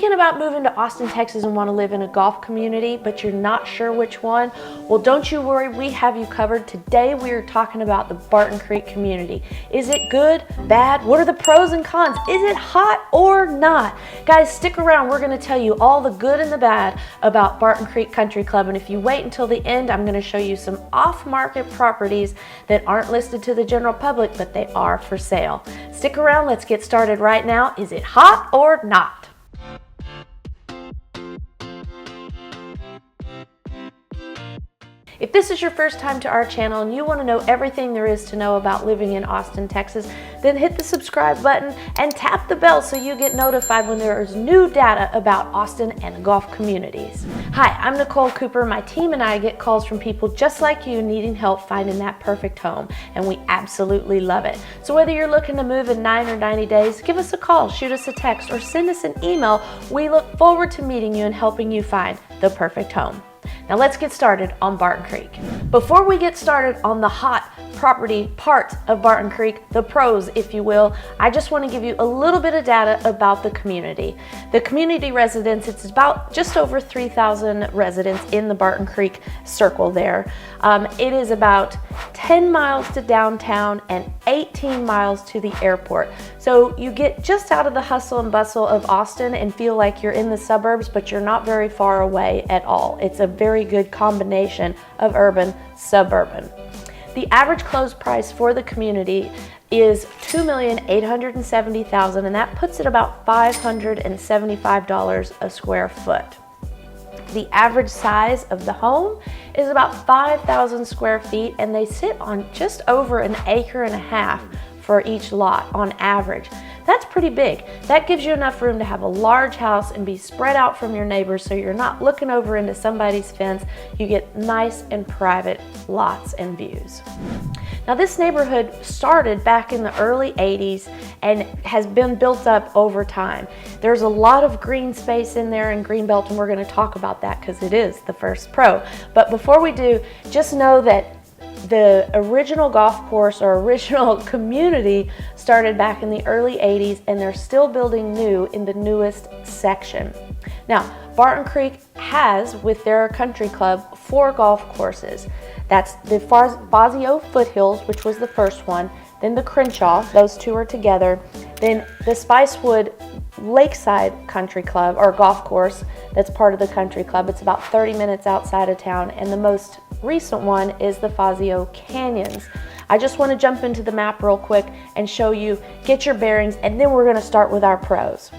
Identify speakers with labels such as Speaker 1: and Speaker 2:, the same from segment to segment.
Speaker 1: Thinking about moving to Austin, Texas and want to live in a golf community, but you're not sure which one? Well, don't you worry, we have you covered. Today we are talking about the Barton Creek community. Is it good, bad? What are the pros and cons? Is it hot or not? Guys, stick around. We're going to tell you all the good and the bad about Barton Creek Country Club. And if you wait until the end, I'm going to show you some off-market properties that aren't listed to the general public, but they are for sale. Stick around. Let's get started right now. Is it hot or not? If this is your first time to our channel and you want to know everything there is to know about living in Austin, Texas, then hit the subscribe button and tap the bell so you get notified when there is new data about Austin and the golf communities. Hi, I'm Nicole Cooper. My team and I get calls from people just like you needing help finding that perfect home, and we absolutely love it. So whether you're looking to move in 9 or 90 days, give us a call, shoot us a text, or send us an email. We look forward to meeting you and helping you find the perfect home. Now let's get started on Barton Creek. Before we get started on the hot property part of Barton Creek, the pros, if you will, I just want to give you a little bit of data about the community. The community residents, it's about just over 3,000 residents in the Barton Creek circle there. It is about 10 miles to downtown and 18 miles to the airport. So you get just out of the hustle and bustle of Austin and feel like you're in the suburbs, but you're not very far away at all. It's a very good combination of urban, suburban. The average close price for the community is $2,870,000, and that puts it about $575 a square foot. The average size of the home is about 5,000 square feet, and they sit on just over an acre and a half for each lot on average. That's pretty big. That gives you enough room to have a large house and be spread out from your neighbors so you're not looking over into somebody's fence. You get nice and private lots and views. Now this neighborhood started back in the early 80s and has been built up over time. There's a lot of green space in there in Greenbelt, and we're going to talk about that because it is the first pro. But before we do, just know that the original golf course or original community started back in the early 80s, and they're still building new in the newest section. Now, Barton Creek has, with their country club, 4 golf courses. That's the Fazio Foothills, which was the first one, then the Crenshaw, those two are together, then the Spicewood Lakeside Country Club, or golf course, that's part of the country club. It's about 30 minutes outside of town, and the most recent one is the Fazio Canyons. I just want to jump into the map real quick and show you, get your bearings, and then we're going to start with our pros.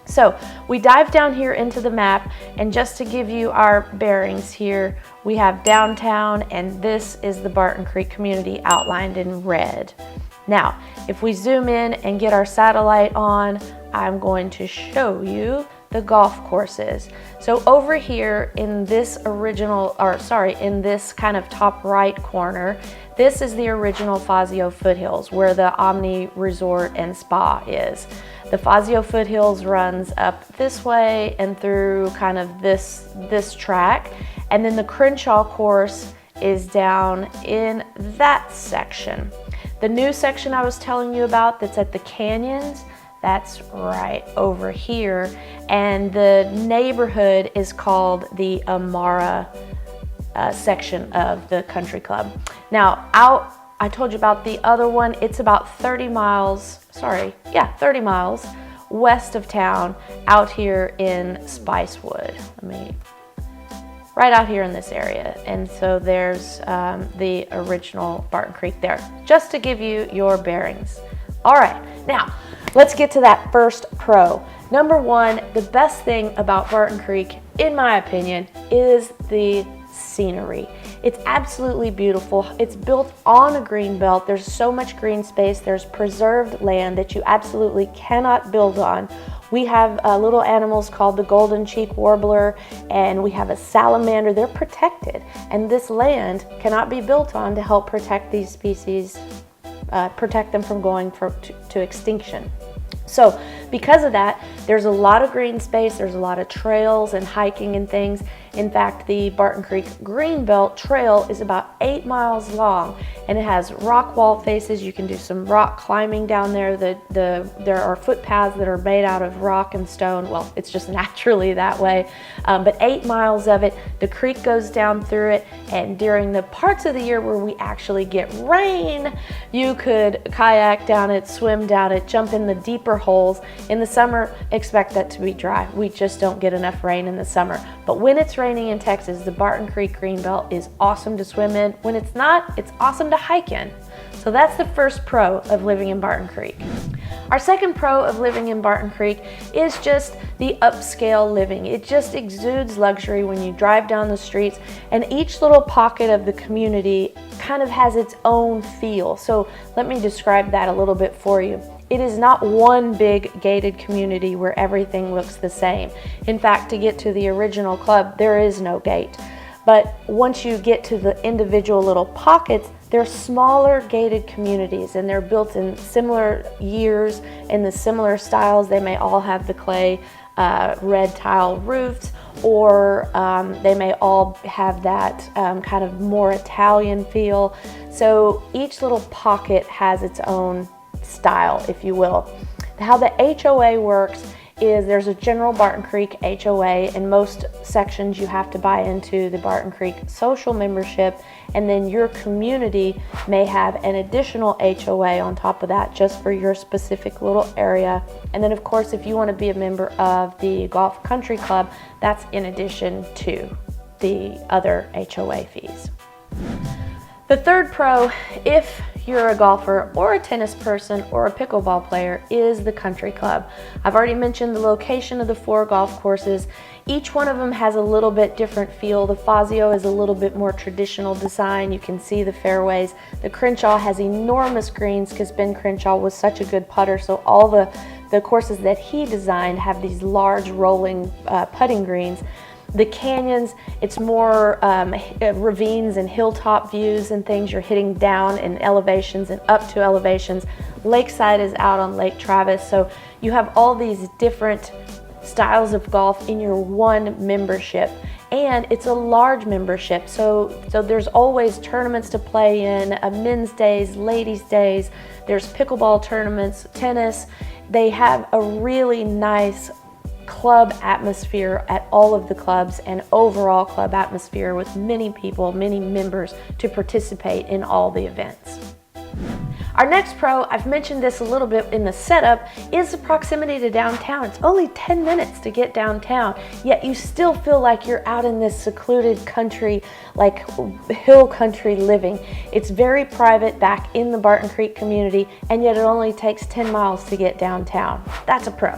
Speaker 1: So we dive down here into the map, and just to give you our bearings here, we have downtown, and this is the Barton Creek community outlined in red. Now, if we zoom in and get our satellite on, I'm going to show you the golf courses. So over here in this in this kind of top right corner, this is the original Fazio Foothills, where the Omni Resort and Spa is. The Fazio Foothills runs up this way and through kind of this track, and then the Crenshaw course is down in that section. The new section I was telling you about that's at the canyons, that's right over here, and the neighborhood is called the Amara section of the country club. Now, I told you about the other one. It's about 30 miles west of town, out here in Spicewood. Right out here in this area. And so there's the original Barton Creek there, just to give you your bearings. All right, now let's get to that first pro. Number one, the best thing about Barton Creek, in my opinion, is the scenery. It's absolutely beautiful. It's built on a green belt. There's so much green space. There's preserved land that you absolutely cannot build on. We have little animals called the golden cheek warbler, and we have a salamander. They're protected, and this land cannot be built on to help protect these species, protect them from going to extinction. So Because of that, there's a lot of green space, there's a lot of trails and hiking and things. In fact, the Barton Creek Greenbelt Trail is about 8 miles long, and it has rock wall faces. You can do some rock climbing down there. There are footpaths that are made out of rock and stone. Well, it's just naturally that way. But 8 miles of it, the creek goes down through it, and during the parts of the year where we actually get rain, you could kayak down it, swim down it, jump in the deeper holes. In the summer, expect that to be dry. We just don't get enough rain in the summer. But when it's raining in Texas, the Barton Creek Greenbelt is awesome to swim in. When it's not, it's awesome to hike in. So that's the first pro of living in Barton Creek. Our second pro of living in Barton Creek is just the upscale living. It just exudes luxury when you drive down the streets, and each little pocket of the community kind of has its own feel. So let me describe that a little bit for you. It is not one big gated community where everything looks the same. In fact, to get to the original club, there is no gate. But once you get to the individual little pockets, they're smaller gated communities, and they're built in similar years in the similar styles. They may all have the clay red tile roofs, or they may all have that kind of more Italian feel. So each little pocket has its own style, if you will. How the HOA works is there's a general Barton Creek HOA. In most sections you have to buy into the Barton Creek social membership, and then your community may have an additional HOA on top of that just for your specific little area. And then of course, if you want to be a member of the Golf Country Club, that's in addition to the other HOA fees. The third pro, if you're a golfer or a tennis person or a pickleball player, is the country club. I've already mentioned the location of the 4 golf courses. Each one of them has a little bit different feel. The Fazio is a little bit more traditional design. You can see the fairways. The Crenshaw has enormous greens because Ben Crenshaw was such a good putter, so all the courses that he designed have these large rolling putting greens. The canyons, it's more ravines and hilltop views and things. You're hitting down in elevations and up to elevations. Lakeside is out on Lake Travis. So you have all these different styles of golf in your one membership. And it's a large membership. So there's always tournaments to play in, men's days, ladies' days. There's pickleball tournaments, tennis. They have a really nice club atmosphere at all of the clubs, and overall club atmosphere with many people, many members to participate in all the events. Our next pro, I've mentioned this a little bit in the setup, is the proximity to downtown. It's only 10 minutes to get downtown, yet you still feel like you're out in this secluded country, like hill country living. It's very private back in the Barton Creek community, and yet it only takes 10 miles to get downtown. That's a pro.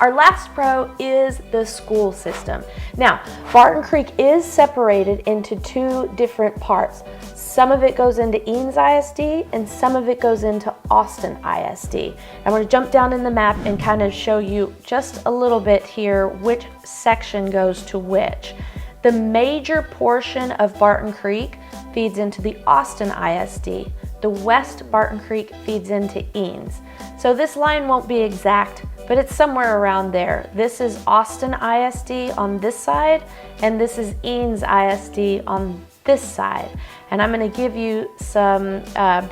Speaker 1: Our last pro is the school system. Now, Barton Creek is separated into 2 different parts. Some of it goes into Eanes ISD and some of it goes into Austin ISD. I'm going to jump down in the map and kind of show you just a little bit here which section goes to which. The major portion of Barton Creek feeds into the Austin ISD. The West Barton Creek feeds into Eanes. So this line won't be exact, but it's somewhere around there. This is Austin ISD on this side, and this is Eanes ISD on this side. And I'm going to give you some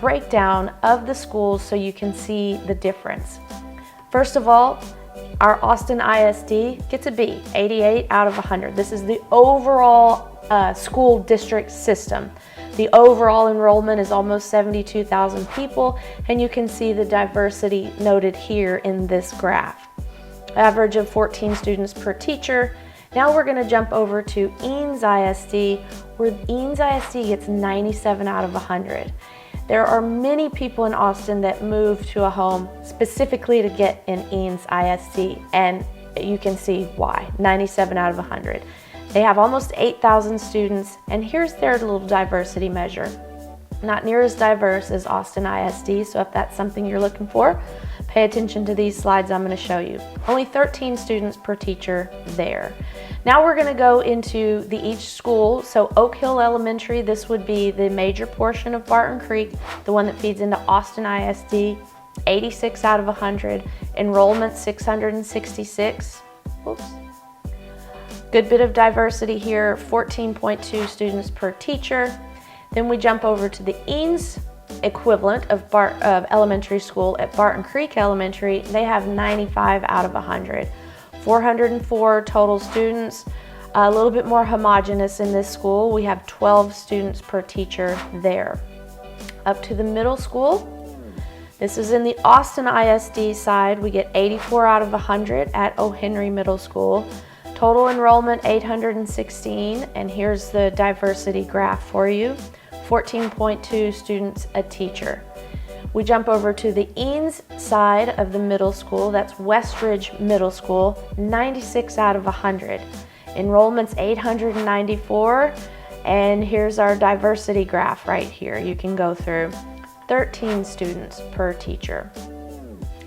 Speaker 1: breakdown of the schools so you can see the difference. First of all, our Austin ISD gets a B, 88 out of 100. This is the overall school district system. The overall enrollment is almost 72,000 people, and you can see the diversity noted here in this graph. Average of 14 students per teacher. Now we're going to jump over to Eanes ISD, where Eanes ISD gets 97 out of 100. There are many people in Austin that move to a home specifically to get in Eanes ISD, and you can see why, 97 out of 100. They have almost 8,000 students, and here's their little diversity measure. Not near as diverse as Austin ISD, so if that's something you're looking for, pay attention to these slides I'm going to show you. Only 13 students per teacher there. Now we're going to go into each school. So Oak Hill Elementary, this would be the major portion of Barton Creek, the one that feeds into Austin ISD. 86 out of 100. Enrollment 666. Oops. Good bit of diversity here, 14.2 students per teacher. Then we jump over to the Eanes equivalent of elementary school at Barton Creek Elementary. They have 95 out of 100. 404 total students, a little bit more homogeneous in this school. We have 12 students per teacher there. Up to the middle school, this is in the Austin ISD side. We get 84 out of 100 at O'Henry Middle School. Total enrollment 816, and here's the diversity graph for you. 14.2 students a teacher. We jump over to the Eanes side of the middle school. That's Westridge Middle School, 96 out of 100. Enrollment's 894, and here's our diversity graph right here. You can go through 13 students per teacher.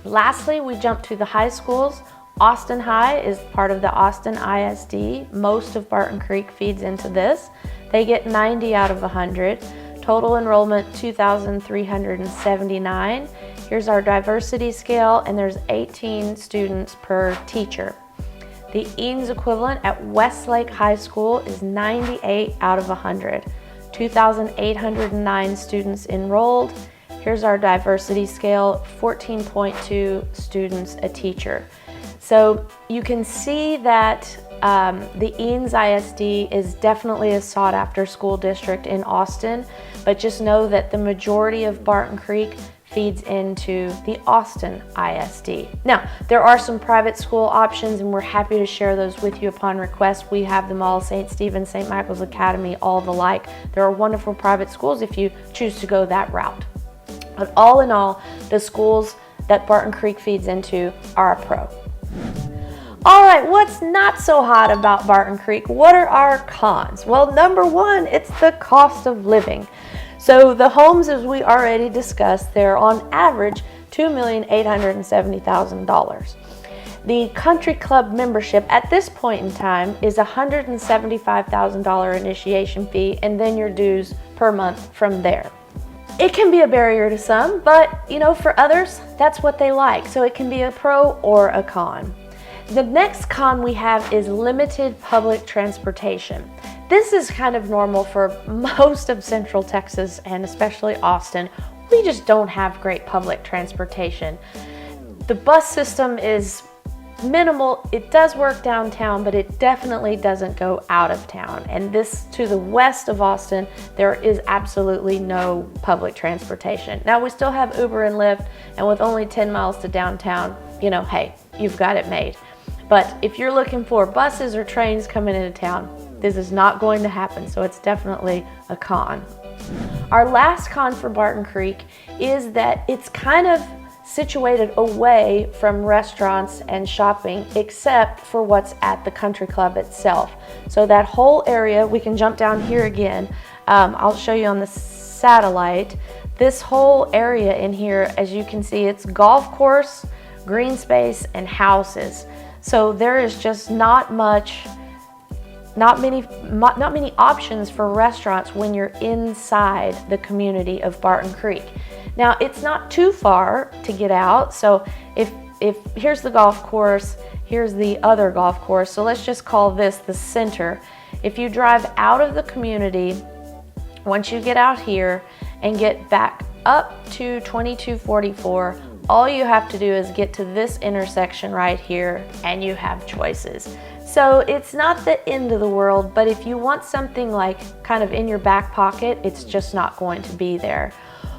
Speaker 1: Lastly, we jump to the high schools. Austin High is part of the Austin ISD. Most of Barton Creek feeds into this. They get 90 out of 100. Total enrollment 2,379. Here's our diversity scale, and there's 18 students per teacher. The Eanes equivalent at Westlake High School is 98 out of 100. 2,809 students enrolled. Here's our diversity scale, 14.2 students a teacher. So you can see that the Eanes ISD is definitely a sought after school district in Austin, but just know that the majority of Barton Creek feeds into the Austin ISD. Now, there are some private school options, and we're happy to share those with you upon request. We have them all, St. Stephen's, St. Michael's Academy, all the like. There are wonderful private schools if you choose to go that route. But all in all, the schools that Barton Creek feeds into are a pro. All right, what's not so hot about Barton Creek? What are our cons? Well, number one, it's the cost of living. So the homes, as we already discussed, they're on average $2,870,000. The country club membership at this point in time is a $175,000 initiation fee, and then your dues per month from there. It can be a barrier to some, but for others, that's what they like. So it can be a pro or a con. The next con we have is limited public transportation. This is kind of normal for most of Central Texas and especially Austin. We just don't have great public transportation. The bus system is minimal. It does work downtown, but it definitely doesn't go out of town. And this, to the west of Austin, there is absolutely no public transportation. Now, we still have Uber and Lyft, and with only 10 miles to downtown, hey, you've got it made. But if you're looking for buses or trains coming into town, this is not going to happen, so it's definitely a con. Our last con for Barton Creek is that it's kind of situated away from restaurants and shopping, except for what's at the country club itself. So that whole area, we can jump down here again. I'll show you on the satellite. This whole area in here, as you can see, it's golf course, green space, and houses. So there is just not many options for restaurants when you're inside the community of Barton Creek. Now, it's not too far to get out. So if here's the golf course, here's the other golf course. So let's just call this the center. If you drive out of the community, once you get out here and get back up to 2244, all you have to do is get to this intersection right here, and you have choices. So it's not the end of the world, but if you want something like kind of in your back pocket, it's just not going to be there.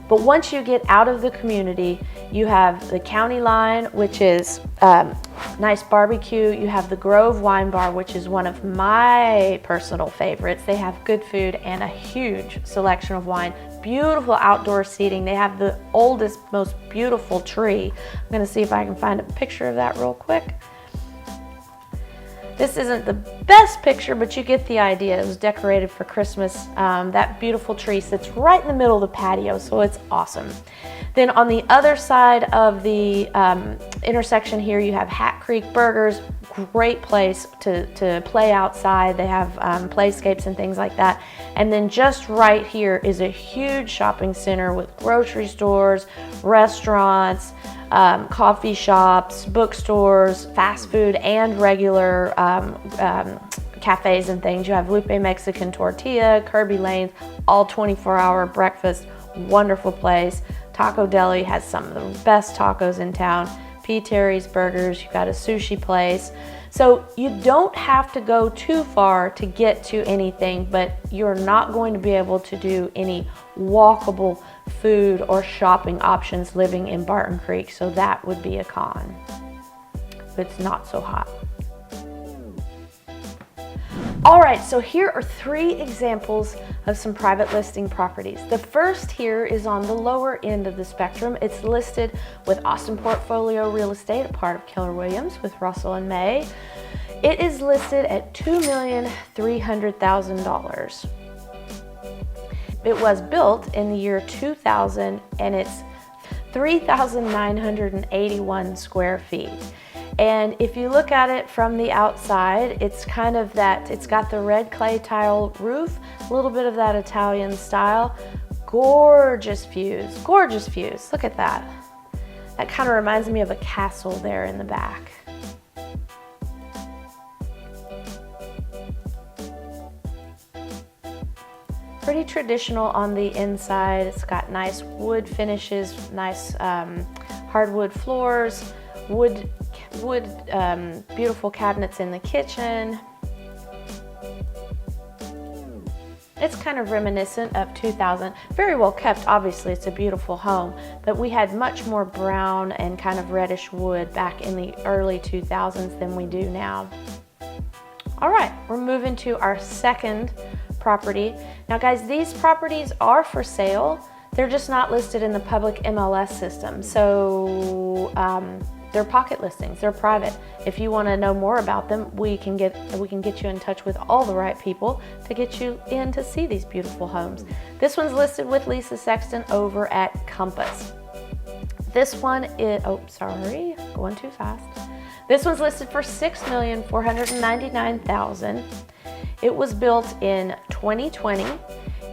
Speaker 1: But once you get out of the community, you have the county line, which is nice barbecue. You have the Grove Wine Bar, which is one of my personal favorites. They have good food and a huge selection of wine. Beautiful outdoor seating. They have the oldest, most beautiful tree. I'm gonna see if I can find a picture of that real quick. This isn't the best picture, but you get the idea. It was decorated for Christmas. That beautiful tree sits right in the middle of the patio, so it's awesome. Then on the other side of the intersection here, you have Hat Creek Burgers, great place to play outside. They have playscapes and things like that. And then just right here is a huge shopping center with grocery stores, restaurants, coffee shops, bookstores, fast food, and regular cafes and things. You have Lupe Mexican Tortilla, Kirby Lanes, all 24-hour breakfast. Wonderful place. Taco Deli has some of the best tacos in town. P. Terry's Burgers, you've got a sushi place. So you don't have to go too far to get to anything, but you're not going to be able to do any walkable food or shopping options living in Barton Creek. So that would be a con. It's not so hot. All right, so here are 3 examples of some private listing properties. The first here is on the lower end of the spectrum. It's listed with Austin Portfolio Real Estate, a part of Keller Williams with Russell and May. It is listed at $2,300,000. It was built in the year 2000 and it's 3,981 square feet. And if you look at it from the outside, it's kind of that, it's got the red clay tile roof, a little bit of that Italian style. Gorgeous views, gorgeous views. Look at that. That kind of reminds me of a castle there in the back. Pretty traditional on the inside. It's got nice wood finishes, nice hardwood floors, beautiful cabinets in the kitchen. It's kind of reminiscent of 2000. Very well kept, obviously, it's a beautiful home, but we had much more brown and kind of reddish wood back in the early 2000s than we do now. All right, we're moving to our second property. Now guys, these properties are for sale. They're just not listed in the public MLS system. So they're pocket listings, they're private. If you want to know more about them, we can get you in touch with all the right people to get you in to see these beautiful homes. This one's listed with Lisa Sexton over at Compass. This one is, oh, sorry, going too fast. This one's listed for $6,499,000. It was built in 2020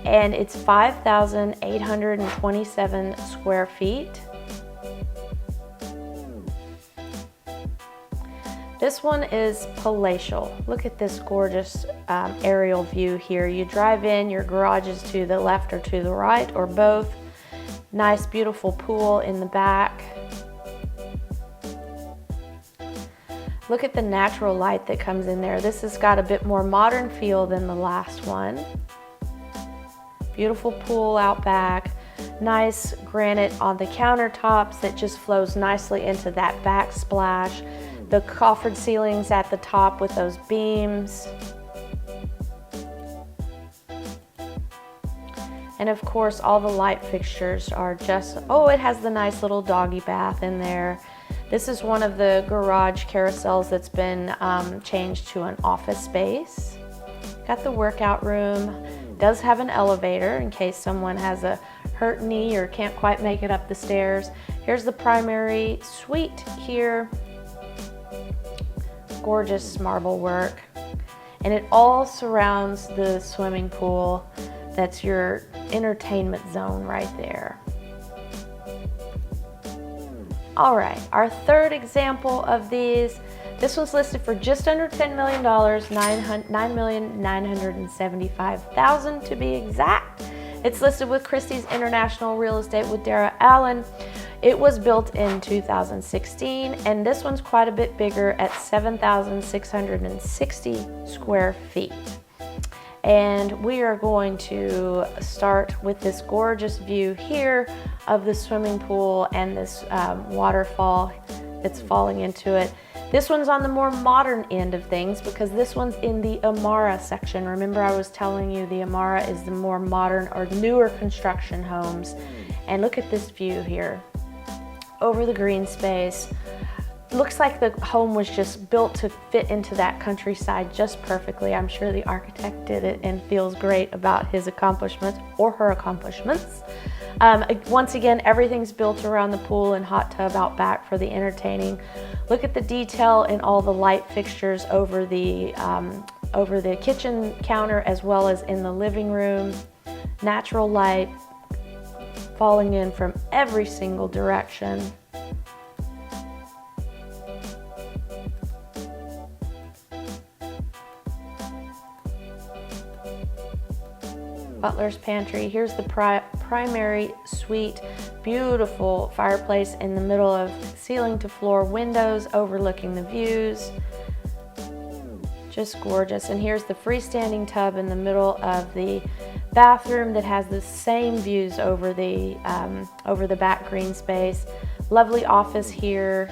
Speaker 1: and it's 5,827 square feet. This one is palatial. Look at this gorgeous aerial view here. You drive in, your garage is to the left or to the right or both. Nice, beautiful pool in the back. Look at the natural light that comes in there. This has got a bit more modern feel than the last one. Beautiful pool out back. Nice granite on the countertops that just flows nicely into that backsplash. The coffered ceilings at the top with those beams. And of course, all the light fixtures are just, oh, it has the nice little doggy bath in there. This is one of the garage carousels that's been changed to an office space. Got the workout room. Does have an elevator in case someone has a hurt knee or can't quite make it up the stairs. Here's the primary suite here. Gorgeous marble work. And it all surrounds the swimming pool. That's your entertainment zone right there. All right, our third example of these, this one's listed for just under $10 million, $9,975,000 to be exact. It's listed with Christie's International Real Estate with Dara Allen. It was built in 2016, and this one's quite a bit bigger at 7,660 square feet. And we are going to start with this gorgeous view here of the swimming pool and this waterfall that's falling into it. This one's on the more modern end of things because this one's in the Amara section. Remember, I was telling you the Amara is the more modern or newer construction homes. And look at this view here over the green space. Looks like the home was just built to fit into that countryside just perfectly. I'm sure the architect did it and feels great about his accomplishments or her accomplishments. Once again, everything's built around the pool and hot tub out back for the entertaining. Look at the detail in all the light fixtures over the kitchen counter as well as in the living room. Natural light falling in from every single direction. Butler's pantry. Here's the primary suite. Beautiful fireplace in the middle of ceiling to floor windows overlooking the views. Just gorgeous. And here's the freestanding tub in the middle of the bathroom that has the same views over the back green space. Lovely office here.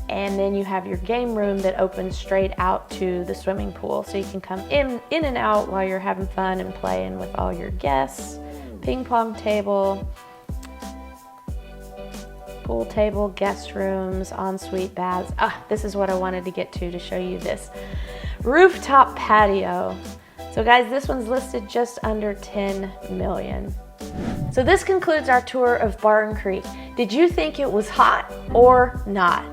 Speaker 1: And then you have your game room that opens straight out to the swimming pool. So you can come in and out while you're having fun and playing with all your guests. Ping pong table, pool table, guest rooms, ensuite baths. This is what I wanted to get to show you this. Rooftop patio. So guys, this one's listed just under 10 million. So this concludes our tour of Barton Creek. Did you think it was hot or not?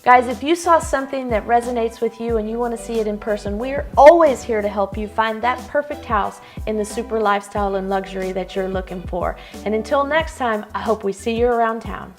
Speaker 1: Guys, if you saw something that resonates with you and you want to see it in person, we're always here to help you find that perfect house in the super lifestyle and luxury that you're looking for. And until next time, I hope we see you around town.